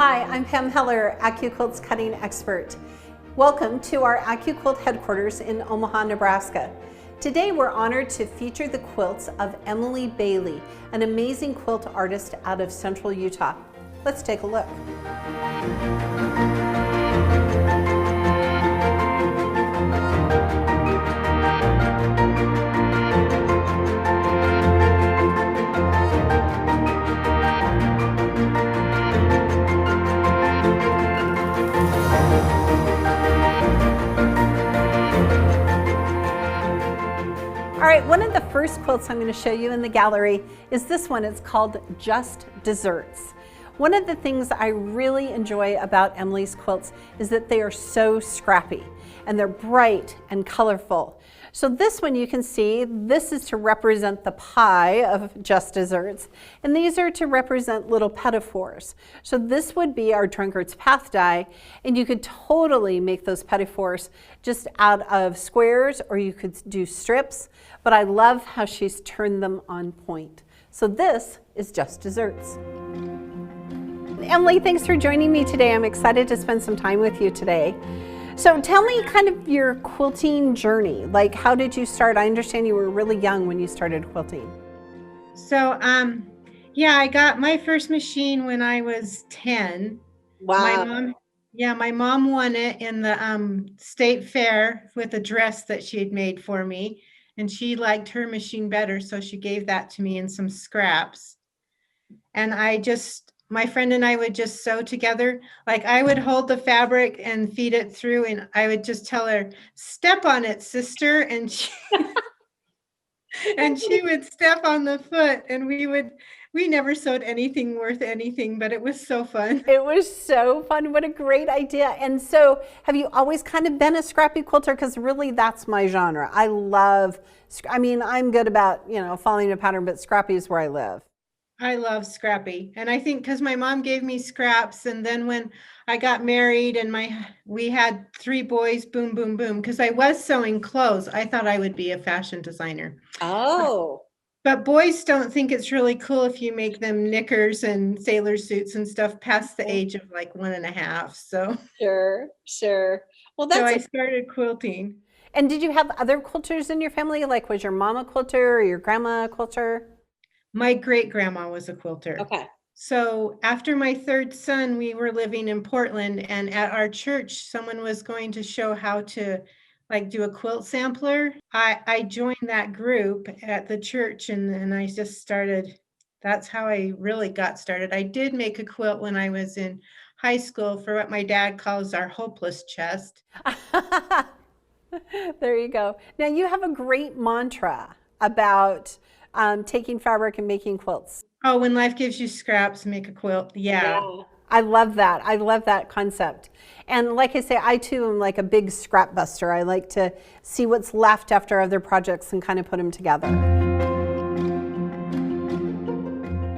Hi, I'm Pam Heller, AccuQuilt's cutting expert. Welcome to our AccuQuilt headquarters in Omaha, Nebraska. Today we're honored to feature the quilts of Emily Bailey, an amazing quilt artist out of Central Utah. Let's take a look. All right, one of the first quilts I'm going to show you in the gallery is this one. It's called Just Desserts. One of the things I really enjoy about Emily's quilts is that they are so scrappy and they're bright and colorful. So this one you can see, this is to represent the pie of Just Desserts, and these are to represent little pedophores. So this would be our Drunkard's Path die, and you could totally make those pedophores just out of squares, or you could do strips, but I love how she's turned them on point. So this is Just Desserts. Emily, thanks for joining me today. I'm excited to spend some time with you today. So tell me kind of your quilting journey. Like, how did you start? I understand you were really young when you started quilting. So, yeah, I got my first machine when I was 10. Wow. My mom won it in the state fair with a dress that she had made for me. And she liked her machine better, so she gave that to me in some scraps. And my friend and I would just sew together. Like, I would hold the fabric and feed it through, and I would just tell her, "Step on it, sister." And she, and she would step on the foot, and we never sewed anything worth anything, but it was so fun. It was so fun. What a great idea. And so have you always kind of been a scrappy quilter? Because really that's my genre. I'm good about, following a pattern, but scrappy is where I live. I love scrappy. And I think because my mom gave me scraps, and then when I got married and we had 3 boys, boom, boom, boom, because I was sewing clothes. I thought I would be a fashion designer. Oh. But boys don't think it's really cool if you make them knickers and sailor suits and stuff past the age of like 1.5. So Sure. Well, so I started quilting. And did you have other quilters in your family? Like, was your mom a quilter or your grandma a quilter? My great-grandma was a quilter. Okay. So after my 3rd son, we were living in Portland, and at our church, someone was going to show how to do a quilt sampler. I joined that group at the church, and then I just started. That's how I really got started. I did make a quilt when I was in high school for what my dad calls our hopeless chest. There you go. Now you have a great mantra about taking fabric and making quilts. Oh, when life gives you scraps, make a quilt. Yeah. I love that. I love that concept. And like I say, I too am like a big scrap buster. I like to see what's left after other projects and kind of put them together.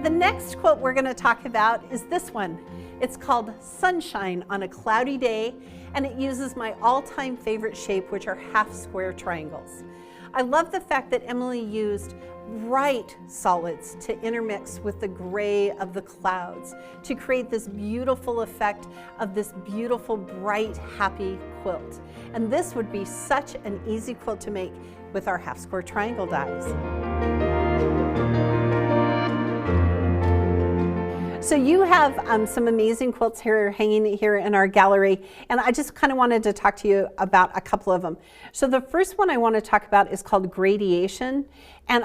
The next quilt we're going to talk about is this one. It's called Sunshine on a Cloudy Day, and it uses my all-time favorite shape, which are half square triangles. I love the fact that Emily used bright solids to intermix with the gray of the clouds to create this beautiful effect of this beautiful, bright, happy quilt. And this would be such an easy quilt to make with our half square triangle dies. So you have some amazing quilts here hanging here in our gallery, and I just kind of wanted to talk to you about a couple of them. So the first one I want to talk about is called Gradation. And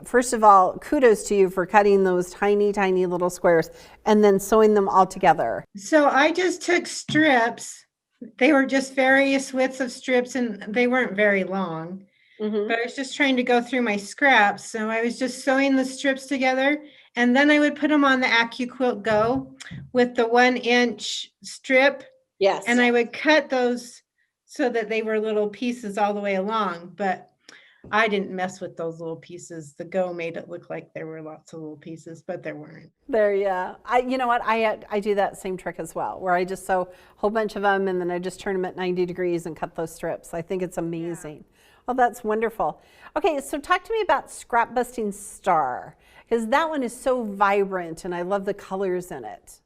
first of all, kudos to you for cutting those tiny, tiny little squares and then sewing them all together. So I just took strips. They were just various widths of strips, and they weren't very long. But I was just trying to go through my scraps. So I was just sewing the strips together, and then I would put them on the AccuQuilt Go with the 1-inch strip. Yes. And I would cut those so that they were little pieces all the way along. But I didn't mess with those little pieces. The Go made it look like there were lots of little pieces, but there weren't. Yeah. You know what? I do that same trick as well, where I just sew a whole bunch of them and then I just turn them at 90 degrees and cut those strips. I think it's amazing. Yeah. Oh, that's wonderful. Okay, so talk to me about Scrap Busting Star, because that one is so vibrant and I love the colors in it.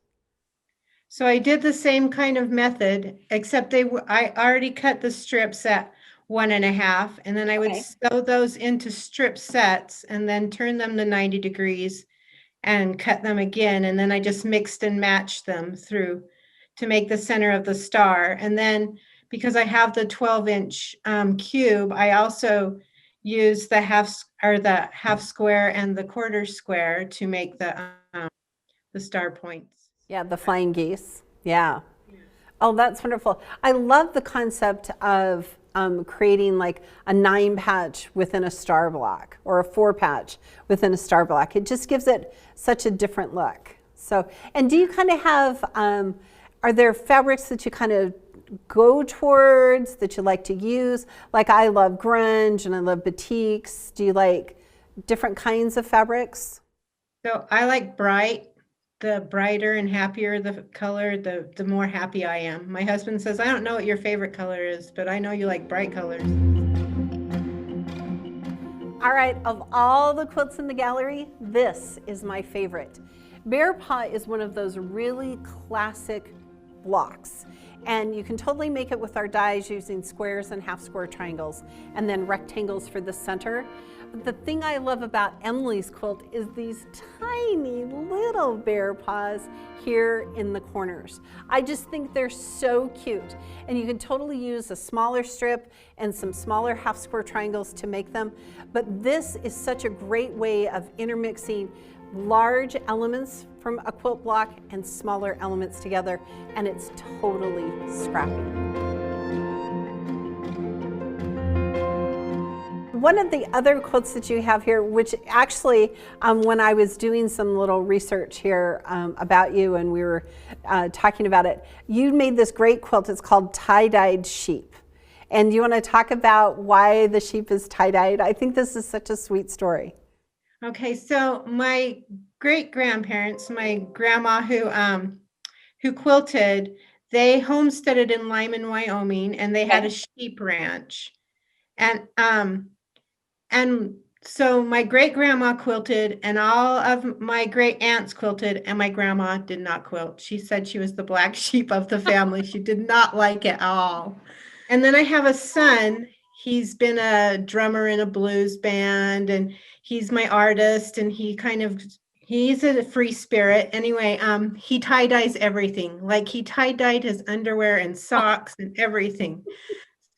So I did the same kind of method, except I already cut the strips at 1.5, and then I would Okay. sew those into strip sets and then turn them to 90 degrees and cut them again. And then I just mixed and matched them through to make the center of the star. And then because I have the 12-inch cube, I also use the half square and the quarter square to make the star points. Yeah, the flying geese. Yeah. Oh, that's wonderful. I love the concept of creating like a 9 patch within a star block or a 4 patch within a star block. It just gives it such a different look. So, and do you kind of have, are there fabrics that you kind of go towards that you like to use? Like I love grunge and I love batiks. Do you like different kinds of fabrics? So I like bright. The brighter and happier the color, the more happy I am. My husband says, I don't know what your favorite color is, but I know you like bright colors. All right, of all the quilts in the gallery, this is my favorite. Bearpaw is one of those really classic blocks. And you can totally make it with our dies using squares and half square triangles and then rectangles for the center. But the thing I love about Emily's quilt is these tiny little bear paws here in the corners. I just think they're so cute. And you can totally use a smaller strip and some smaller half square triangles to make them. But this is such a great way of intermixing large elements from a quilt block and smaller elements together, and it's totally scrappy. One of the other quilts that you have here, which actually when I was doing some little research here about you and we were talking about it, you made this great quilt. It's called Tie-Dyed Sheep. And you want to talk about why the sheep is tie-dyed? I think this is such a sweet story. Okay, so my great-grandparents, my grandma who quilted, they homesteaded in Lyman, Wyoming, and they had a sheep ranch. And so my great-grandma quilted, and all of my great-aunts quilted, and my grandma did not quilt. She said she was the black sheep of the family. She did not like it at all. And then I have a son. He's been a drummer in a blues band, and he's my artist, and he's a free spirit. Anyway, he tie-dyes everything. Like he tie-dyed his underwear and socks and everything.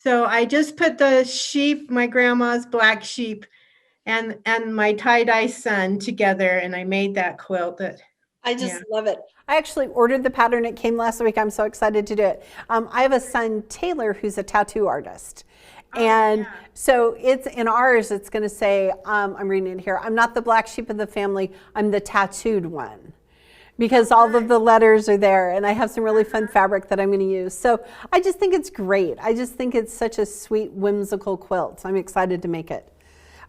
So I just put the sheep, my grandma's black sheep, and my tie-dye son together, and I made that quilt. I just love it. I actually ordered the pattern. It came last week. I'm so excited to do it. I have a son, Taylor, who's a tattoo artist. And so it's in ours, it's going to say, I'm reading it here, I'm not the black sheep of the family, I'm the tattooed one. Because all of the letters are there, and I have some really fun fabric that I'm going to use. So I just think it's great. I just think it's such a sweet, whimsical quilt. I'm excited to make it.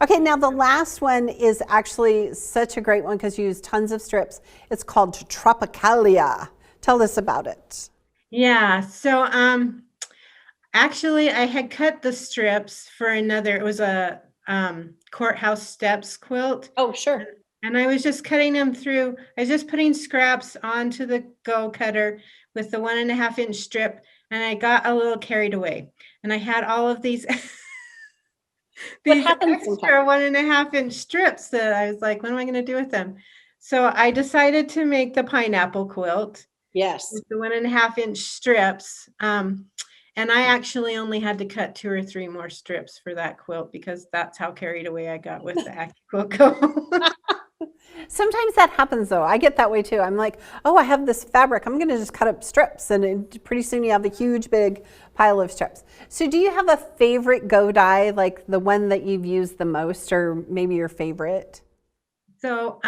Okay, now the last one is actually such a great one because you use tons of strips. It's called Tropicalia. Tell us about it. Yeah, so actually I had cut the strips for another, it was a courthouse steps quilt. Oh, sure. And I was just cutting them through. I was just putting scraps onto the go cutter with the 1.5-inch strip, and I got a little carried away. And I had all of these extra 1.5-inch strips that I was like, what am I going to do with them? So I decided to make the pineapple quilt. Yes. With the 1.5-inch strips. And I actually only had to cut 2 or 3 more strips for that quilt because that's how carried away I got with the AccuQuilt go. Sometimes that happens though. I get that way too. I'm like, oh, I have this fabric. I'm going to just cut up strips, and pretty soon you have a huge big pile of strips. So do you have a favorite go die, like the one that you've used the most, or maybe your favorite? So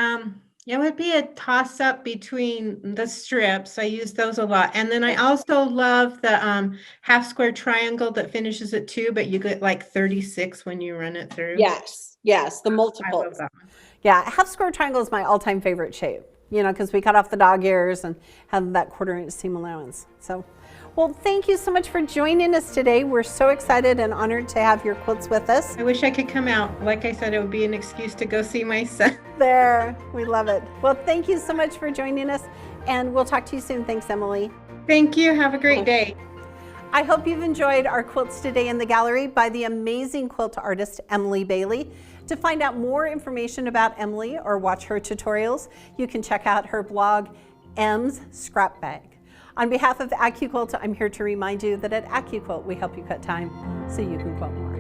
it would be a toss up between the strips. I use those a lot. And then I also love the half square triangle that finishes at 2, but you get like 36 when you run it through. Yes, yes, the multiple. I love that one. Yeah, half square triangle is my all-time favorite shape, you know, because we cut off the dog ears and have that 1/4-inch seam allowance. So, well, thank you so much for joining us today. We're so excited and honored to have your quilts with us. I wish I could come out. Like I said, it would be an excuse to go see my son. There, we love it. Well, thank you so much for joining us, And we'll talk to you soon. Thanks, Emily. Thank you. Have a great day. I hope you've enjoyed our quilts today in the gallery by the amazing quilt artist Emily Bailey. To find out more information about Emily or watch her tutorials, you can check out her blog, M's Scrap Bag. On behalf of AccuQuilt, I'm here to remind you that at AccuQuilt, we help you cut time so you can quilt more.